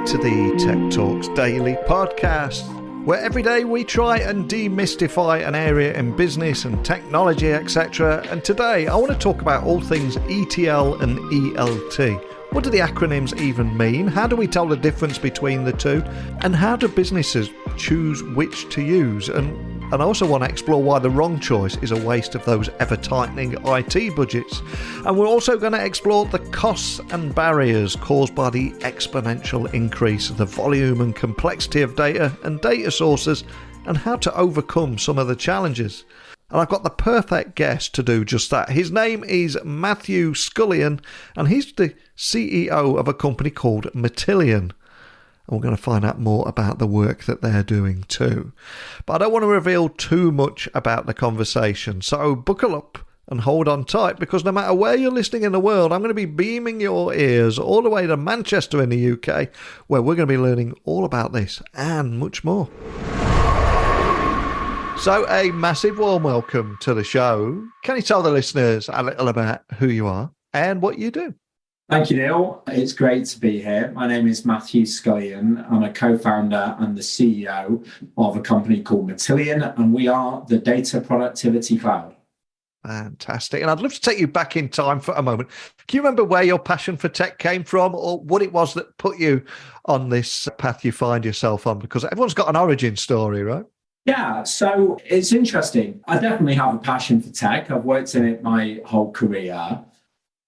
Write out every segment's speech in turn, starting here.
to the Tech Talks Daily podcast, where every day we try and demystify an area in business and technology, etc. And today I want to talk about all things ETL and ELT. What do the acronyms even mean? How do we tell the difference between the two? And how do businesses choose which to use? And I also want to explore why the wrong choice is a waste of those ever-tightening IT budgets. And we're also going to explore the costs and barriers caused by the exponential increase of the volume and complexity of data and data sources, and how to overcome some of the challenges. And I've got the perfect guest to do just that. His name is Matthew Scullion, and he's the CEO of a company called Matillion. And we're going to find out more about the work that they're doing too. But I don't want to reveal too much about the conversation, so buckle up and hold on tight, because no matter where you're listening in the world, I'm going to be beaming your ears all the way to Manchester in the UK, where we're going to be learning all about this and much more. So a massive warm welcome to the show. Can you tell the listeners a little about who you are and what you do? Thank you, Neil. It's great to be here. My name is Matthew Scullion. I'm a co-founder and the CEO of a company called Matillion, and we are the Data Productivity Cloud. Fantastic. And I'd love to take you back in time for a moment. Can you remember where your passion for tech came from, or what it was that put you on this path you find yourself on? Because everyone's got an origin story, right? Yeah, so it's interesting. I definitely have a passion for tech. I've worked in it my whole career.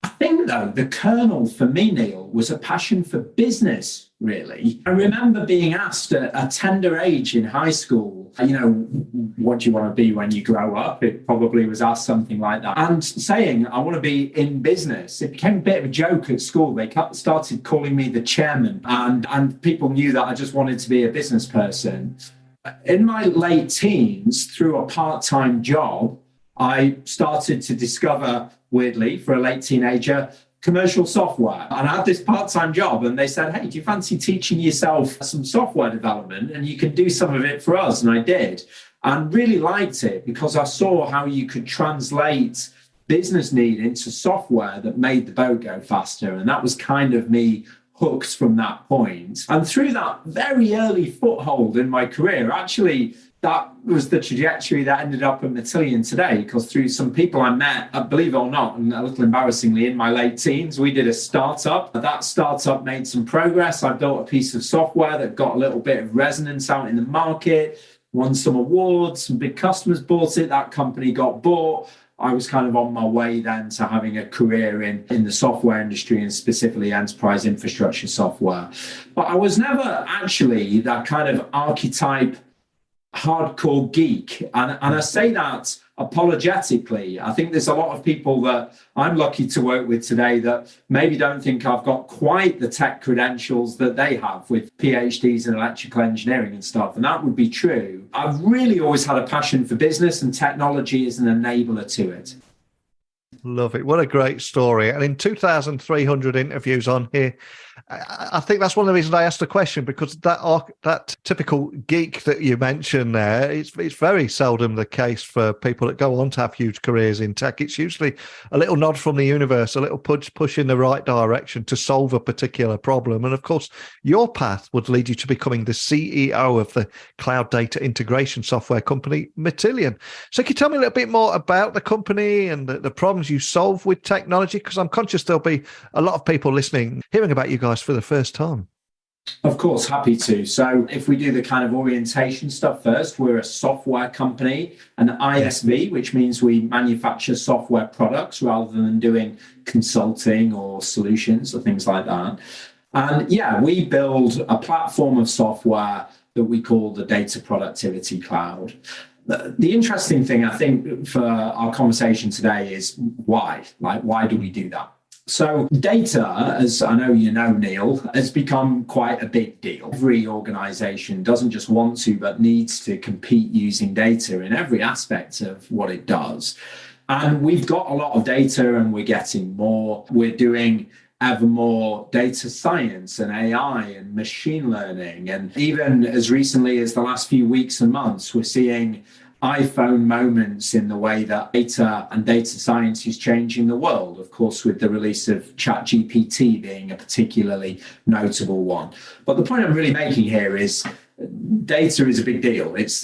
I think, though, the kernel for me, Neil, was a passion for business, really. I remember being asked at a tender age in high school, what do you want to be when you grow up? It probably was asked something like that. And saying, I want to be in business. It became a bit of a joke at school. They started calling me the chairman, and people knew that I just wanted to be a business person. In my late teens, through a part-time job, I started to discover, weirdly, for a late teenager, commercial software. And I had this part-time job, and they said, hey, do you fancy teaching yourself some software development? And you can do some of it for us. And I did, and really liked it, because I saw how you could translate business need into software that made the boat go faster. And that was kind of me hooked from that point. And through that very early foothold in my career, actually, that was the trajectory that ended up at Matillion today, because through some people I met, believe it or not, and a little embarrassingly, in my late teens, we did a startup. That startup made some progress. I built a piece of software that got a little bit of resonance out in the market, won some awards, some big customers bought it, that company got bought. I was kind of on my way then to having a career in the software industry, and specifically enterprise infrastructure software. But I was never actually that kind of archetype hardcore geek. And I say that apologetically. I think there's a lot of people that I'm lucky to work with today that maybe don't think I've got quite the tech credentials that they have with PhDs in electrical engineering and stuff. And that would be true. I've really always had a passion for business, and technology is an enabler to it. Love it. What a great story. And in 2,300 interviews on here, I think that's one of the reasons I asked the question, because that typical geek that you mentioned there, it's very seldom the case for people that go on to have huge careers in tech. It's usually a little nod from the universe, a little push in the right direction to solve a particular problem. And of course, your path would lead you to becoming the CEO of the cloud data integration software company, Matillion. So can you tell me a little bit more about the company and the problems you solve with technology? Because I'm conscious there'll be a lot of people listening, hearing about you guys for the first time. Of course, happy to. So if we do the kind of orientation stuff first, we're a software company, an ISV, which means we manufacture software products rather than doing consulting or solutions or things like that. And yeah, we build a platform of software that we call the Data Productivity Cloud. The interesting thing, I think, for our conversation today is why? Like, why do we do that? So data, as I know you know, Neil, has become quite a big deal. Every organization doesn't just want to, but needs to compete using data in every aspect of what it does. And we've got a lot of data, and we're getting more. We're doing ever more data science and AI and machine learning. And even as recently as the last few weeks and months, we're seeing iPhone moments in the way that data and data science is changing the world, of course, with the release of ChatGPT being a particularly notable one. But the point I'm really making here is data is a big deal. It's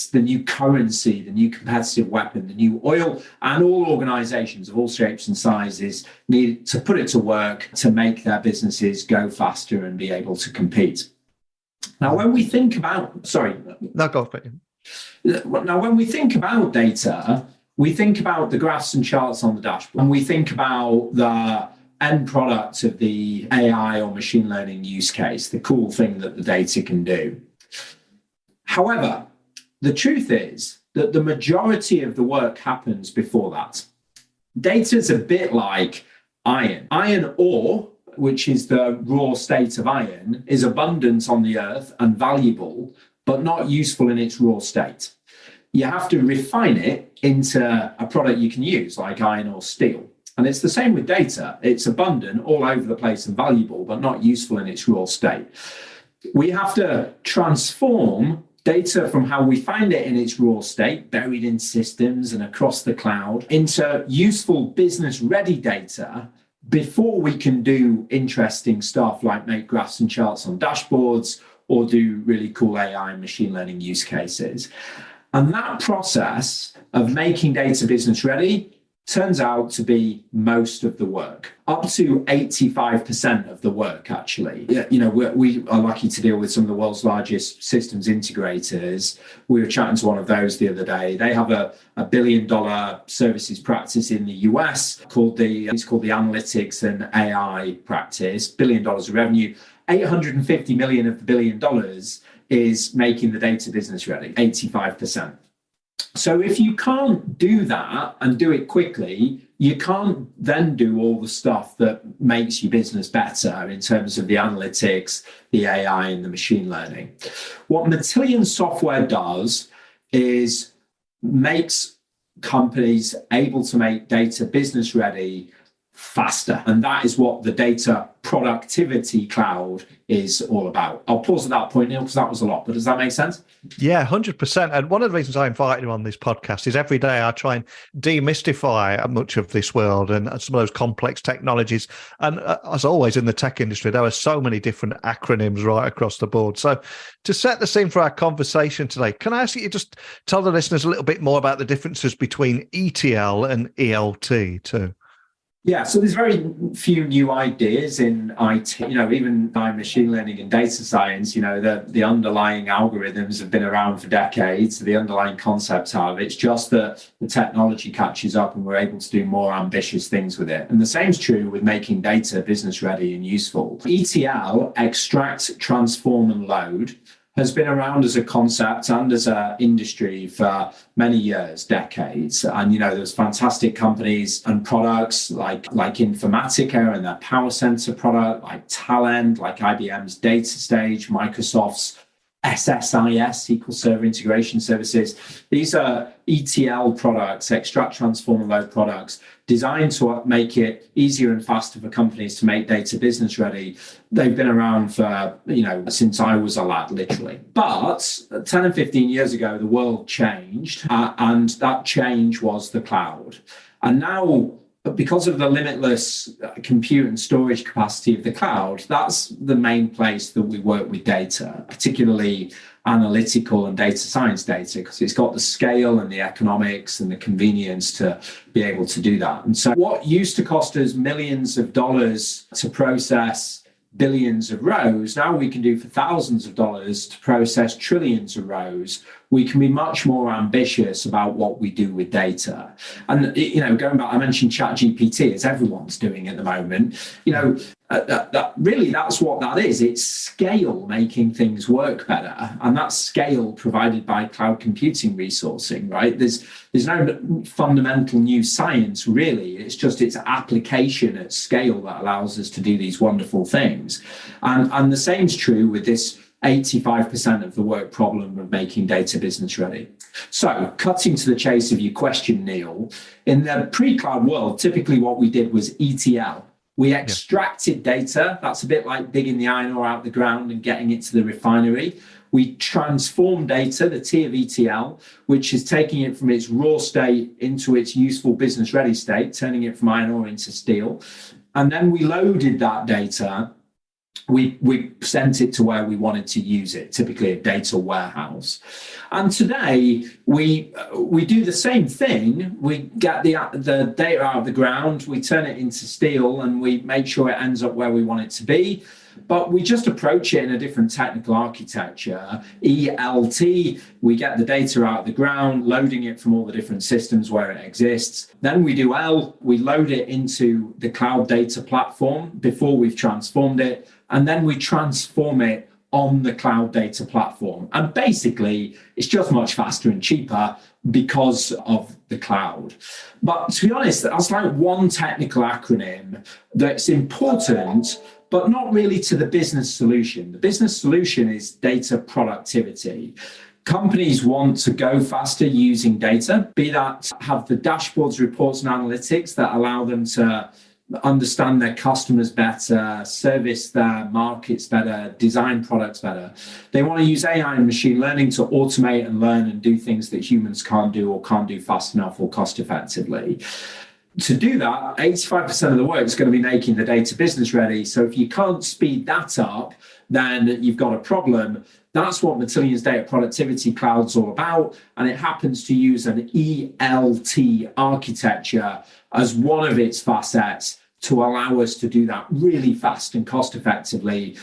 the new currency, the new competitive weapon, the new oil, and all organizations of all shapes and sizes need to put it to work to make their businesses go faster and be able to compete. Now, when we think about, Now, when we think about data, we think about the graphs and charts on the dashboard, and we think about the end product of the AI or machine learning use case, the cool thing that the data can do. However, the truth is that the majority of the work happens before that. Data is a bit like iron. Iron ore, which is the raw state of iron, is abundant on the earth and valuable, but not useful in its raw state. You have to refine it into a product you can use, like iron or steel. And it's the same with data. It's abundant all over the place and valuable, but not useful in its raw state. We have to transform data from how we find it in its raw state, buried in systems and across the cloud, into useful business-ready data before we can do interesting stuff like make graphs and charts on dashboards or do really cool AI and machine learning use cases. And that process of making data business ready turns out to be most of the work, up to 85% of the work, actually. We are lucky to deal with some of the world's largest systems integrators. We were chatting to one of those the other day. They have a $1 billion services practice in the US called the analytics and AI practice, $1 billion of revenue. 850 million of the $1 billion is making the data business ready, 85%. So if you can't do that and do it quickly, you can't then do all the stuff that makes your business better in terms of the analytics, the AI, and the machine learning. What Matillion software does is makes companies able to make data business ready faster. And that is what the data productivity cloud is all about. I'll pause at that point, Neil, because that was a lot, but does that make sense? Yeah, 100%. And one of the reasons I invited you on this podcast is every day I try and demystify much of this world and some of those complex technologies. And as always in the tech industry, there are so many different acronyms right across the board. So to set the scene for our conversation today, can I ask you to just tell the listeners a little bit more about the differences between ETL and ELT too? Yeah, so there's very few new ideas in IT, even by machine learning and data science, the underlying algorithms have been around for decades. The underlying concepts have. It's just that the technology catches up and we're able to do more ambitious things with it. And the same is true with making data business ready and useful. ETL, extract, transform, and load, has been around as a concept and as an industry for many years, decades. And, there's fantastic companies and products like Informatica and their Power Center product, like Talend, like IBM's DataStage, Microsoft's SSIS, SQL Server Integration Services. These are ETL products, extract, transform, and load products, designed to make it easier and faster for companies to make data business ready. They've been around for, since I was a lad, literally. But 10 and 15 years ago, the world changed, and that change was the cloud. And now, because of the limitless compute and storage capacity of the cloud, that's the main place that we work with data, particularly analytical and data science data, because it's got the scale and the economics and the convenience to be able to do that. And so what used to cost us millions of dollars to process billions of rows, now we can do for thousands of dollars to process trillions of rows. We can be much more ambitious about what we do with data. And, going back, I mentioned ChatGPT, as everyone's doing at the moment. That's what that is. It's scale making things work better. And that's scale provided by cloud computing resourcing, right? There's no fundamental new science, really. It's just its application at scale that allows us to do these wonderful things. And the same is true with this 85% of the work problem of making data business ready. So cutting to the chase of your question, Neil, in the pre-cloud world, typically what we did was ETL. We extracted data. That's a bit like digging the iron ore out the ground and getting it to the refinery. We transform data, the T of ETL, which is taking it from its raw state into its useful business ready state, turning it from iron ore into steel. And then we loaded that data. We sent it to where we wanted to use it, typically a data warehouse. And today we do the same thing. We get the data out of the ground, we turn it into steel, and we make sure it ends up where we want it to be. But we just approach it in a different technical architecture. ELT, we get the data out of the ground, loading it from all the different systems where it exists. Then we do L, we load it into the cloud data platform before we've transformed it. And then we transform it on the cloud data platform. And basically, it's just much faster and cheaper because of the cloud. But to be honest, that's like one technical acronym that's important, but not really to the business solution. The business solution is data productivity. Companies want to go faster using data, be that have the dashboards, reports, and analytics that allow them to understand their customers better, service their markets better, design products better. They want to use AI and machine learning to automate and learn and do things that humans can't do or can't do fast enough or cost effectively. To do that, 85% of the work is going to be making the data business ready. So if you can't speed that up, then you've got a problem. That's what Matillion's Data Productivity Cloud's all about. And it happens to use an ELT architecture as one of its facets to allow us to do that really fast and cost effectively,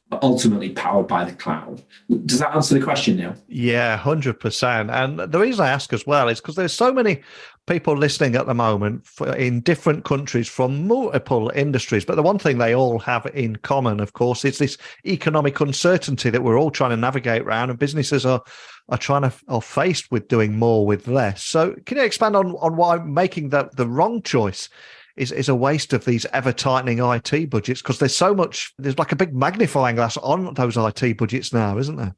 but ultimately powered by the cloud. Does that answer the question, Neil? Yeah, 100%. And the reason I ask as well is because there's so many people listening at the moment in different countries from multiple industries. But the one thing they all have in common, of course, is this economic uncertainty that we're all trying to navigate around, and businesses are faced with doing more with less. So can you expand on why making the wrong choice is a waste of these ever-tightening IT budgets? Because there's like a big magnifying glass on those IT budgets now, isn't there?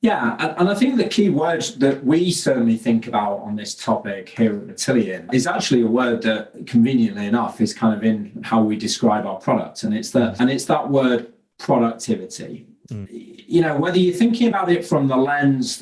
Yeah, and I think the key word that we certainly think about on this topic here at Matillion is actually a word that, conveniently enough, is kind of in how we describe our product, and it's that word productivity. You know, whether you're thinking about it from the lens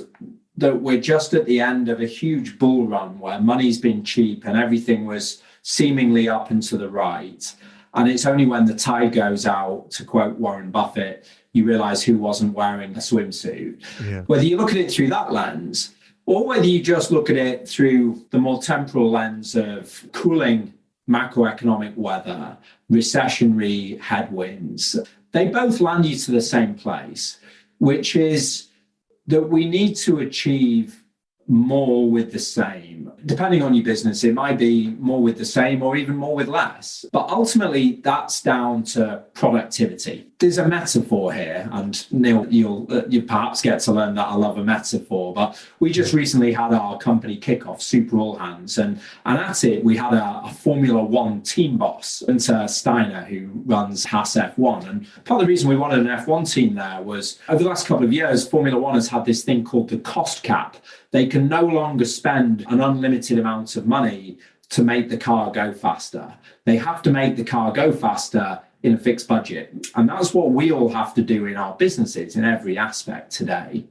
that we're just at the end of a huge bull run where money's been cheap and everything was seemingly up and to the right, and it's only when the tide goes out, to quote Warren Buffett, you realize who wasn't wearing a swimsuit. Yeah. Whether you look at it through that lens, or whether you just look at it through the more temporal lens of cooling macroeconomic weather, recessionary headwinds, they both land you to the same place, which is that we need to achieve more with the same. Depending on your business, it might be more with the same or even more with less. But ultimately, that's down to productivity. There's a metaphor here, and Neil, you'll perhaps get to learn that I love a metaphor, but we just recently had our company kickoff, Super All Hands, and at it, we had a Formula One team boss, Gunter Steiner, who runs Haas F1. And part of the reason we wanted an F1 team there was over the last couple of years, Formula One has had this thing called the cost cap. They can no longer spend an unlimited amount of money to make the car go faster. They have to make the car go faster in a fixed budget. And that's what we all have to do in our businesses in every aspect today.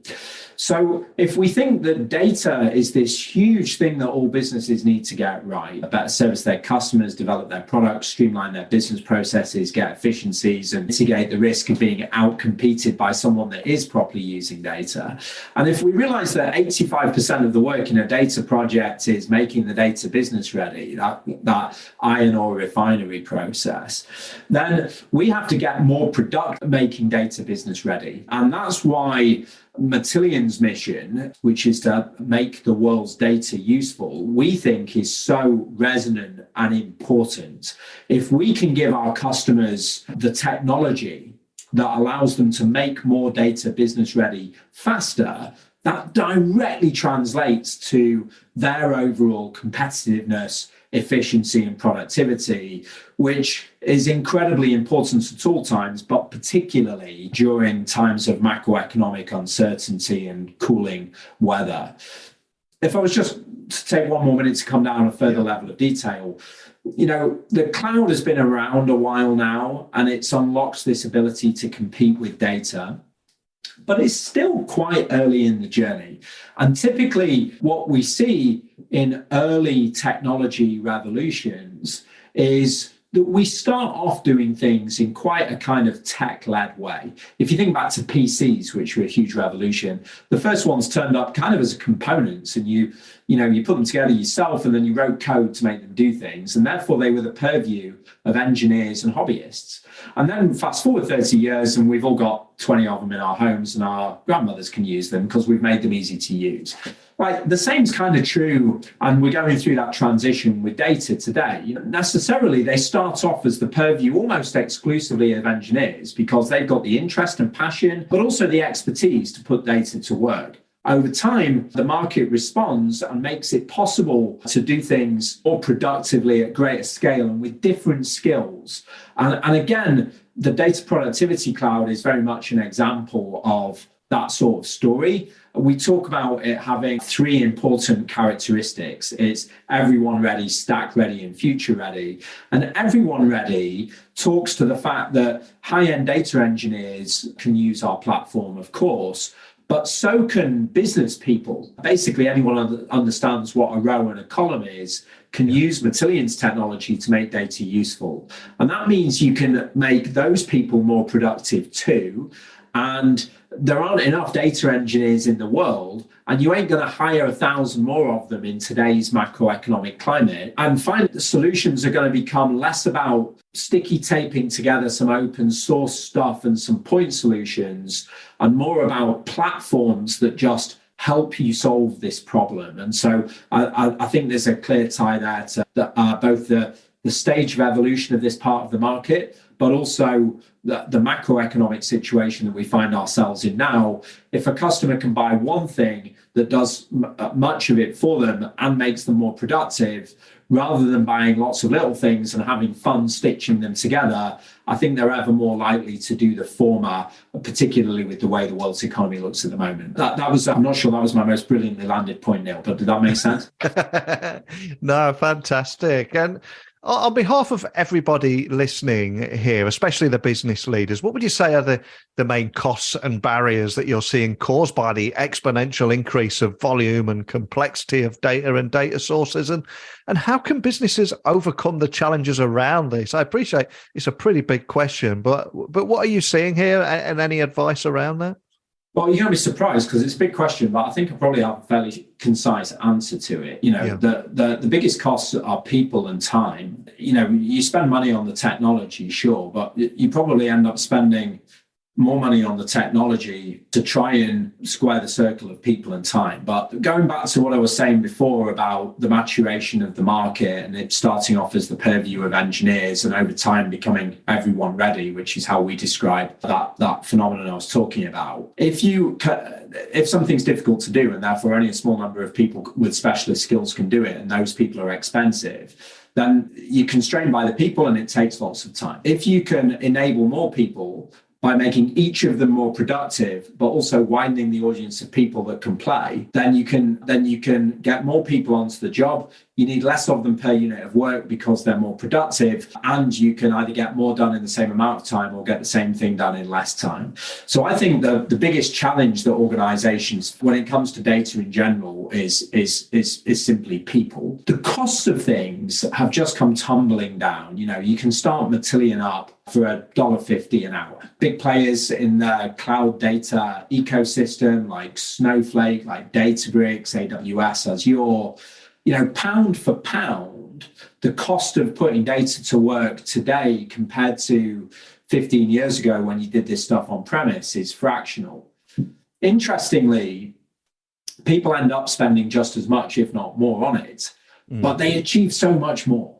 So if we think that data is this huge thing that all businesses need to get right, better service their customers, develop their products, streamline their business processes, get efficiencies, and mitigate the risk of being outcompeted by someone that is properly using data. And if we realize that 85% of the work in a data project is making the data business ready, that iron ore refinery process, then we have to get more productive making data business ready. And that's why Matillion's mission, which is to make the world's data useful, we think is so resonant and important. If we can give our customers the technology that allows them to make more data business ready faster, that directly translates to their overall competitiveness, efficiency, and productivity, which is incredibly important at all times, but particularly during times of macroeconomic uncertainty and cooling weather. If I was just to take one more minute to come down a further level of detail, you know, the cloud has been around a while now, and it's unlocked this ability to compete with data. but it's still quite early in the journey. And typically what we see in early technology revolutions is that we start off doing things in quite a kind of tech-led way. If you think back to PCs, which were a huge revolution, the first ones turned up kind of as components, and you put them together yourself, and then you wrote code to make them do things, and therefore they were the purview of engineers and hobbyists. And then fast forward 30 years, and we've all got 20 of them in our homes, and our grandmothers can use them because we've made them easy to use. Right, the same's kind of true, and we're going through that transition with data today. Necessarily, they start off as the purview almost exclusively of engineers because they've got the interest and passion, but also the expertise to put data to work. Over time, the market responds and makes it possible to do things more productively at greater scale and with different skills. And again, the data productivity cloud is very much an example of that sort of story. We talk about it having three important characteristics. It's everyone ready, stack ready, and future ready. And everyone ready talks to the fact that high-end data engineers can use our platform, of course, but so can business people. Basically, anyone that understands what a row and a column is can use Matillion's technology to make data useful. And that means you can make those people more productive too. And there aren't enough data engineers in the world, and you ain't going to hire 1,000 more of them in today's macroeconomic climate. And finally, the solutions are going to become less about sticky taping together some open source stuff and some point solutions, and more about platforms that just help you solve this problem. And so I think there's a clear tie there to both the stage of evolution of this part of the market, but also the macroeconomic situation that we find ourselves in now. If a customer can buy one thing that does much of it for them and makes them more productive, rather than buying lots of little things and having fun stitching them together, I think they're ever more likely to do the former, particularly with the way the world's economy looks at the moment. That was, I'm not sure that was my most brilliantly landed point, Neil, but did that make sense? No, fantastic. And on behalf of everybody listening here, especially the business leaders, what would you say are the main costs and barriers that you're seeing caused by the exponential increase of volume and complexity of data and data sources? And how can businesses overcome the challenges around this? I appreciate it's a pretty big question, but what are you seeing here, and any advice around that? Well, you're going to be surprised because it's a big question, but I think I probably have a fairly concise answer to it. The biggest costs are people and time. You spend money on the technology, sure, but you probably end up spending more money on the technology to try and square the circle of people and time. But going back to what I was saying before about the maturation of the market and it starting off as the purview of engineers and over time becoming everyone ready, which is how we describe that phenomenon I was talking about. If something's difficult to do and therefore only a small number of people with specialist skills can do it, and those people are expensive, then you're constrained by the people and it takes lots of time. If you can enable more people by making each of them more productive, but also widening the audience of people that can play, then you can get more people onto the job. You need less of them per unit of work because they're more productive, and you can either get more done in the same amount of time or get the same thing done in less time. So I think the biggest challenge that organizations, when it comes to data in general, is simply people. The costs of things have just come tumbling down. You can start Matillion up for $1.50 an hour. Big players in the cloud data ecosystem like Snowflake, like Databricks, AWS, Azure, pound for pound, the cost of putting data to work today compared to 15 years ago when you did this stuff on premise is fractional. Interestingly, people end up spending just as much, if not more, on it, but they achieve so much more.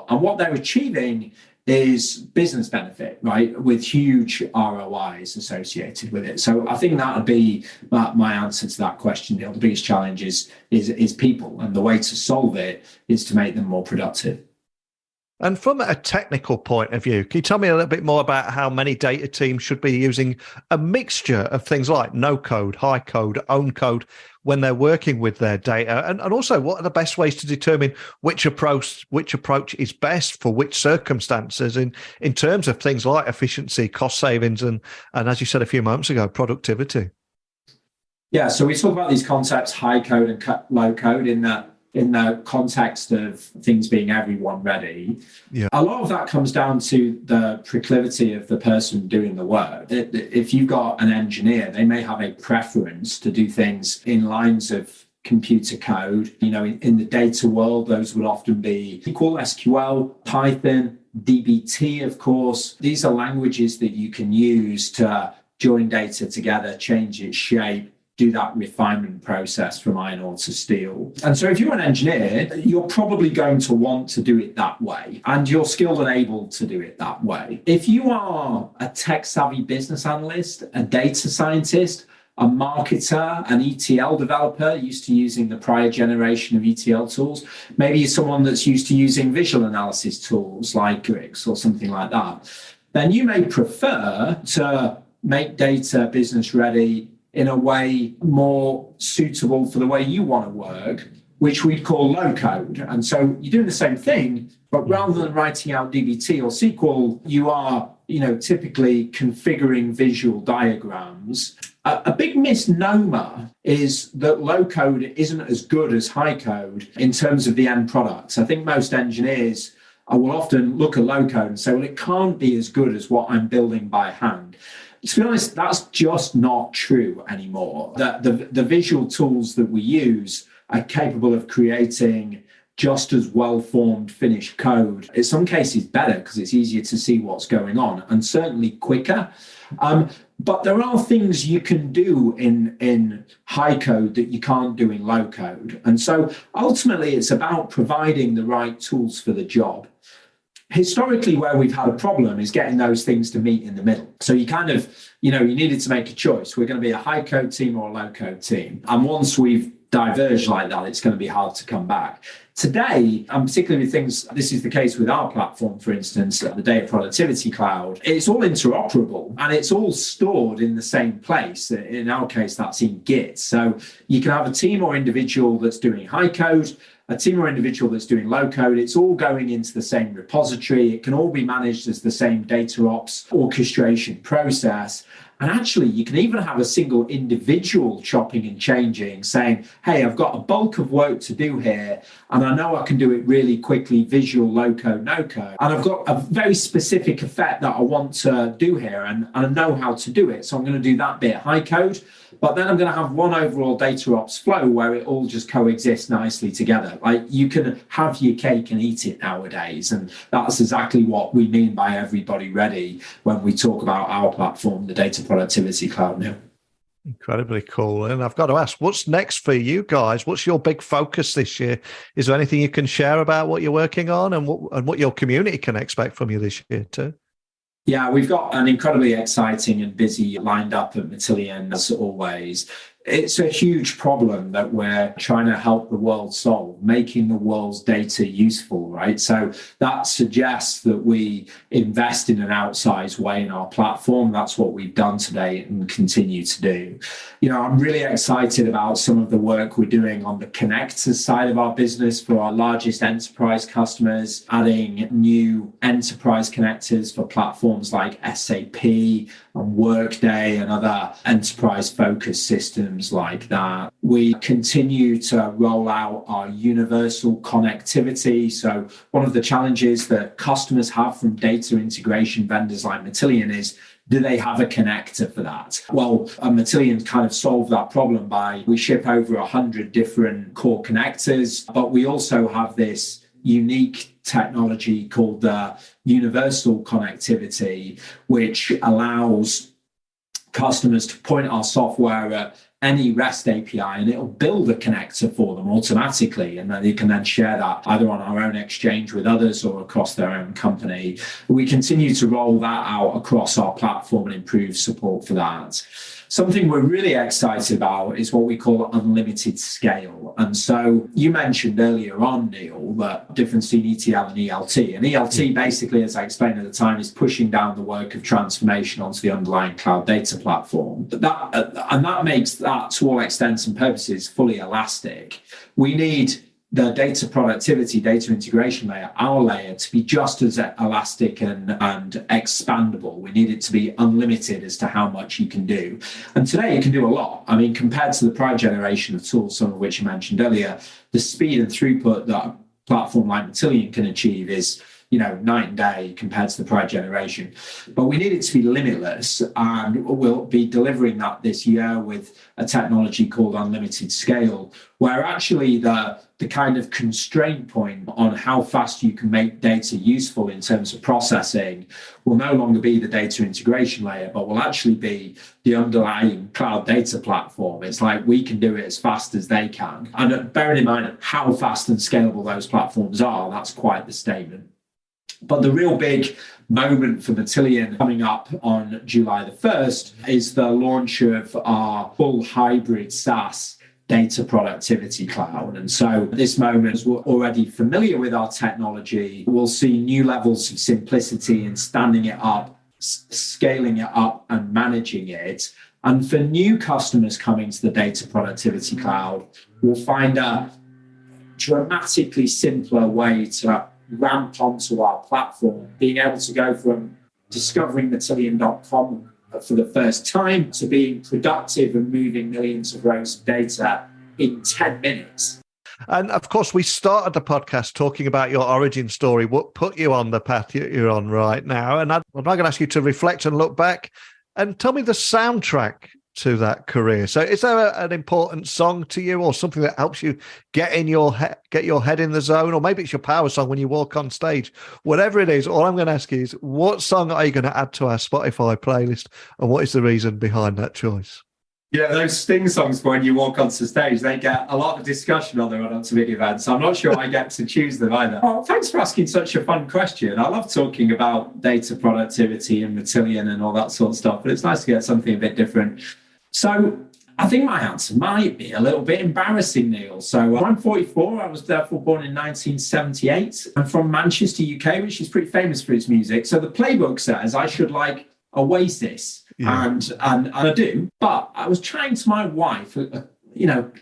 And what they're achieving is business benefit, right, with huge ROIs associated with it. So I think that would be my answer to that question, Neil. The biggest challenge is people, and the way to solve it is to make them more productive. And from a technical point of view, can you tell me a little bit more about how many data teams should be using a mixture of things like no code, high code, own code when they're working with their data? And also, what are the best ways to determine which approach is best for which circumstances in terms of things like efficiency, cost savings, and as you said a few moments ago, productivity? Yeah, so we talk about these concepts, high code and low code, in the context of things being everyone ready. Yeah. A lot of that comes down to the proclivity of the person doing the work. If you've got an engineer, they may have a preference to do things in lines of computer code. In the data world, those would often be SQL, Python, DBT, of course. These are languages that you can use to join data together, change its shape, do that refinement process from iron ore to steel. And so if you're an engineer, you're probably going to want to do it that way, and you're skilled and able to do it that way. If you are a tech-savvy business analyst, a data scientist, a marketer, an ETL developer used to using the prior generation of ETL tools, maybe you're someone that's used to using visual analysis tools like Grix or something like that, then you may prefer to make data business ready in a way more suitable for the way you want to work, which we'd call low code. And so you're doing the same thing, but rather than writing out DBT or SQL, you are, typically configuring visual diagrams. A big misnomer is that low code isn't as good as high code in terms of the end products. I think most engineers will often look at low code and say, well, it can't be as good as what I'm building by hand. To be honest, that's just not true anymore. The visual tools that we use are capable of creating just as well-formed finished code. In some cases better because it's easier to see what's going on, and certainly quicker. But there are things you can do in high code that you can't do in low code. And so ultimately it's about providing the right tools for the job. Historically, where we've had a problem is getting those things to meet in the middle. So you you needed to make a choice. We're going to be a high code team or a low code team. And once we've diverged like that, it's going to be hard to come back. Today, and particularly with things, this is the case with our platform, for instance, the Data Productivity Cloud, it's all interoperable and it's all stored in the same place. In our case, that's in Git. So you can have a team or individual that's doing high code, a team or individual that's doing low code. It's all going into the same repository. It can all be managed as the same data ops orchestration process. And actually, you can even have a single individual chopping and changing, saying, hey, I've got a bulk of work to do here, and I know I can do it really quickly, visual, low code, no code. And I've got a very specific effect that I want to do here, and I know how to do it. So I'm going to do that bit high code. But then I'm going to have one overall data ops flow where it all just coexists nicely together. Like you can have your cake and eat it nowadays. And that's exactly what we mean by everybody ready when we talk about our platform, the Data Productivity Cloud now. Incredibly cool. And I've got to ask, what's next for you guys? What's your big focus this year? Is there anything you can share about what you're working on and what your community can expect from you this year too? Yeah, we've got an incredibly exciting and busy lined up at Matillion, as always. It's a huge problem that we're trying to help the world solve, making the world's data useful, right? So that suggests that we invest in an outsized way in our platform. That's what we've done today and continue to do. I'm really excited about some of the work we're doing on the connectors side of our business for our largest enterprise customers, adding new enterprise connectors for platforms like SAP and Workday and other enterprise-focused systems like that. We continue to roll out our universal connectivity. So one of the challenges that customers have from data integration vendors like Matillion is, do they have a connector for that? Well, Matillion kind of solved that problem we ship over 100 different core connectors, but we also have this unique technology called the universal connectivity, which allows customers to point our software at any REST API and it'll build a connector for them automatically. And then they can then share that either on our own exchange with others or across their own company. We continue to roll that out across our platform and improve support for that. something we're really excited about is what we call unlimited scale. And so you mentioned earlier on, Neil, the difference between ETL and ELT. And ELT basically, as I explained at the time, is pushing down the work of transformation onto the underlying cloud data platform. That makes that, to all extents and purposes, fully elastic. We need the data productivity, data integration layer, our layer, to be just as elastic and expandable. We need it to be unlimited as to how much you can do. And today you can do a lot. I mean, compared to the prior generation of tools, some of which you mentioned earlier, the speed and throughput that a platform like Matillion can achieve is, night and day compared to the prior generation. But we need it to be limitless, and we'll be delivering that this year with a technology called unlimited scale, where actually the kind of constraint point on how fast you can make data useful in terms of processing will no longer be the data integration layer, but will actually be the underlying cloud data platform. It's like we can do it as fast as they can. And bearing in mind how fast and scalable those platforms are, that's quite the statement. But the real big moment for Matillion coming up on July the 1st is the launch of our full hybrid SaaS data productivity cloud. And so this moment, as we're already familiar with our technology, we'll see new levels of simplicity in standing it up, scaling it up and managing it. And for new customers coming to the data productivity cloud, we'll find a dramatically simpler way to ramp onto our platform, being able to go from discovering Matillion.com for the first time to being productive and moving millions of rows of data in 10 minutes. And of course, we started the podcast talking about your origin story, what put you on the path you're on right now. And I'm not going to ask you to reflect and look back and tell me the soundtrack to that career. So is there an important song to you, or something that helps you get your head in the zone? Or maybe it's your power song when you walk on stage. Whatever it is, all I'm going to ask you is, what song are you going to add to our Spotify playlist, and what is the reason behind that choice? Yeah, those Sting songs for when you walk onto stage, they get a lot of discussion on the run up to big events. I'm not sure I get to choose them either. Oh, thanks for asking such a fun question. I love talking about data productivity and Matillion and all that sort of stuff, but it's nice to get something a bit different. So I think my answer might be a little bit embarrassing, Neil. So I'm 44. I was therefore born in 1978. I'm from Manchester, UK, which is pretty famous for its music. So the playbook says I should like Oasis, and I do. But I was chatting to my wife, a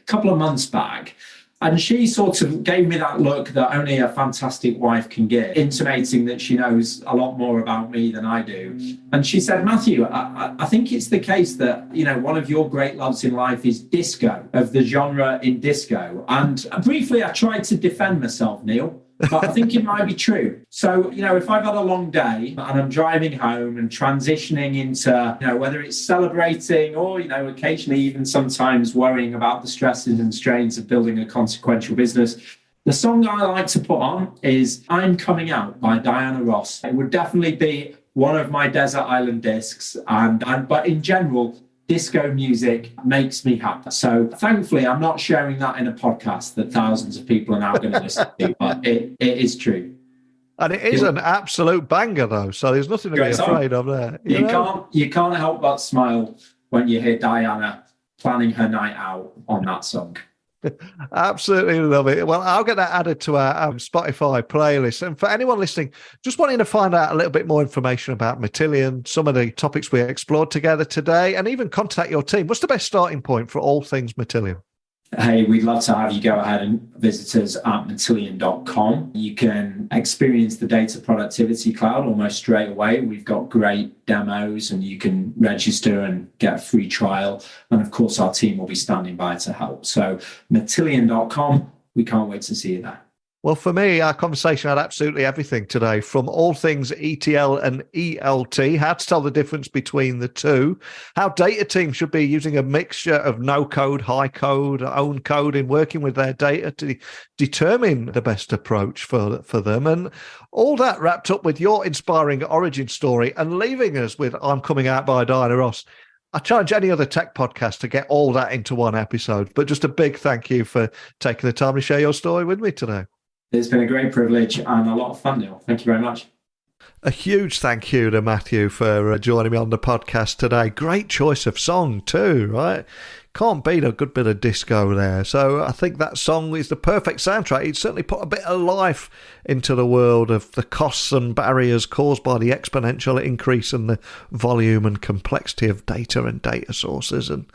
couple of months back, and she sort of gave me that look that only a fantastic wife can give, intimating that she knows a lot more about me than I do. And she said, Matthew, I think it's the case that, one of your great loves in life is disco, of the genre in disco. And briefly, I tried to defend myself, Neil, but I think it might be true. So, if I've had a long day and I'm driving home and transitioning into, whether it's celebrating or, occasionally even sometimes worrying about the stresses and strains of building a consequential business, the song I like to put on is I'm Coming Out by Diana Ross. It would definitely be one of my desert island discs. But in general, disco music makes me happy. So thankfully, I'm not sharing that in a podcast that thousands of people are now going to listen to, but it is true. And it is an absolute banger, though. So there's nothing to be afraid of there. You can't help but smile when you hear Diana planning her night out on that song. Absolutely love it. Well, I'll get that added to our Spotify playlist. And for anyone listening, just wanting to find out a little bit more information about Matillion, some of the topics we explored together today, and even contact your team, what's the best starting point for all things Matillion? Hey, we'd love to have you go ahead and visit us at Matillion.com. You can experience the data productivity cloud almost straight away. We've got great demos and you can register and get a free trial. And of course, our team will be standing by to help. So Matillion.com, we can't wait to see you there. Well, for me, our conversation had absolutely everything today, from all things ETL and ELT, how to tell the difference between the two, how data teams should be using a mixture of no-code, high-code, own code in working with their data to determine the best approach for them, and all that wrapped up with your inspiring origin story and leaving us with I'm Coming Out by Diana Ross. I challenge any other tech podcast to get all that into one episode, but just a big thank you for taking the time to share your story with me today. It's been a great privilege and a lot of fun, Neil. Thank you very much. A huge thank you to Matthew for joining me on the podcast today. Great choice of song too, right? Can't beat a good bit of disco there. So I think that song is the perfect soundtrack. It certainly put a bit of life into the world of the costs and barriers caused by the exponential increase in the volume and complexity of data and data sources. And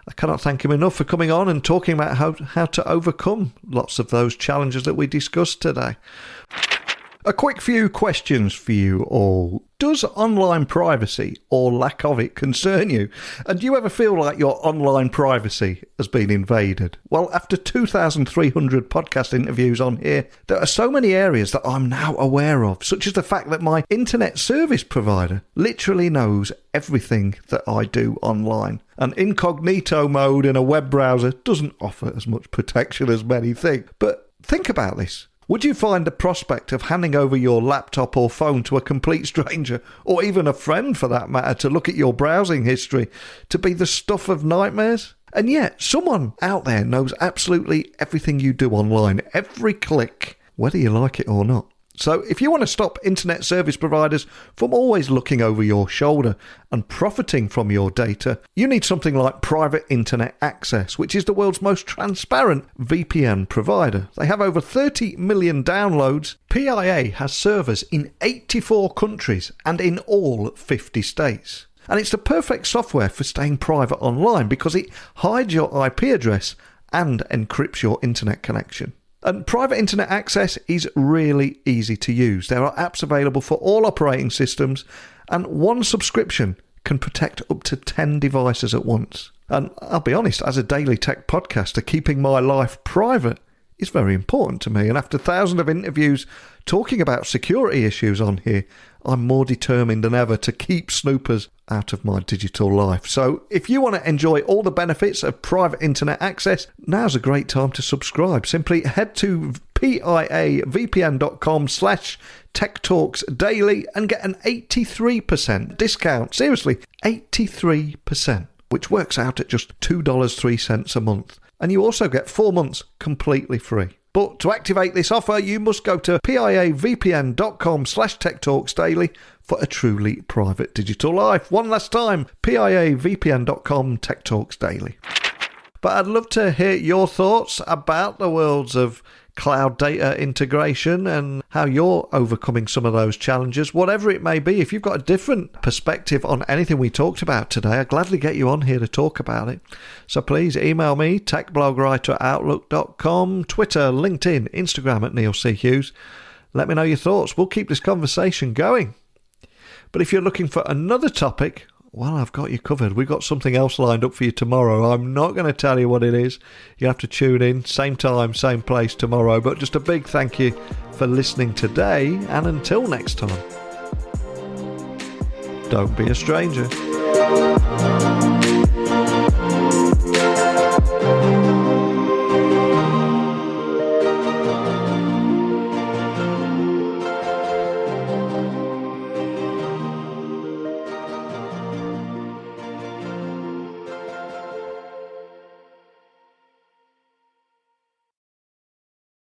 I cannot thank him enough for coming on and talking about how to overcome lots of those challenges that we discussed today. A quick few questions for you all. Does online privacy or lack of it concern you? And do you ever feel like your online privacy has been invaded? Well, after 2,300 podcast interviews on here, there are so many areas that I'm now aware of, such as the fact that my internet service provider literally knows everything that I do online. And incognito mode in a web browser doesn't offer as much protection as many think. But think about this. Would you find the prospect of handing over your laptop or phone to a complete stranger, or even a friend for that matter, to look at your browsing history to be the stuff of nightmares? And yet, someone out there knows absolutely everything you do online, every click, whether you like it or not. So if you want to stop internet service providers from always looking over your shoulder and profiting from your data, you need something like Private Internet Access, which is the world's most transparent VPN provider. They have over 30 million downloads. PIA has servers in 84 countries and in all 50 states. And it's the perfect software for staying private online because it hides your IP address and encrypts your internet connection. And Private Internet Access is really easy to use. There are apps available for all operating systems, and one subscription can protect up to 10 devices at once. And I'll be honest, as a daily tech podcaster, keeping my life private is very important to me. And after thousands of interviews talking about security issues on here, I'm more determined than ever to keep snoopers out of my digital life. So if you want to enjoy all the benefits of Private Internet Access, now's a great time to subscribe. Simply head to piavpn.com/techtalksdaily and get an 83% discount. Seriously, 83%, which works out at just $2.03 a month. And you also get 4 months completely free. But to activate this offer, you must go to piavpn.com/techtalksdaily for a truly private digital life. One last time, piavpn.com/techtalksdaily. But I'd love to hear your thoughts about the worlds of cloud data integration and how you're overcoming some of those challenges, whatever it may be. If you've got a different perspective on anything we talked about today, I'd gladly get you on here to talk about it. So please email me, techblogwriter@outlook.com, Twitter, LinkedIn, Instagram at Neil C. Hughes. Let me know your thoughts. We'll keep this conversation going. But if you're looking for another topic, well, I've got you covered. We've got something else lined up for you tomorrow. I'm not going to tell you what it is. You have to tune in, same time, same place tomorrow. But just a big thank you for listening today. And until next time, don't be a stranger.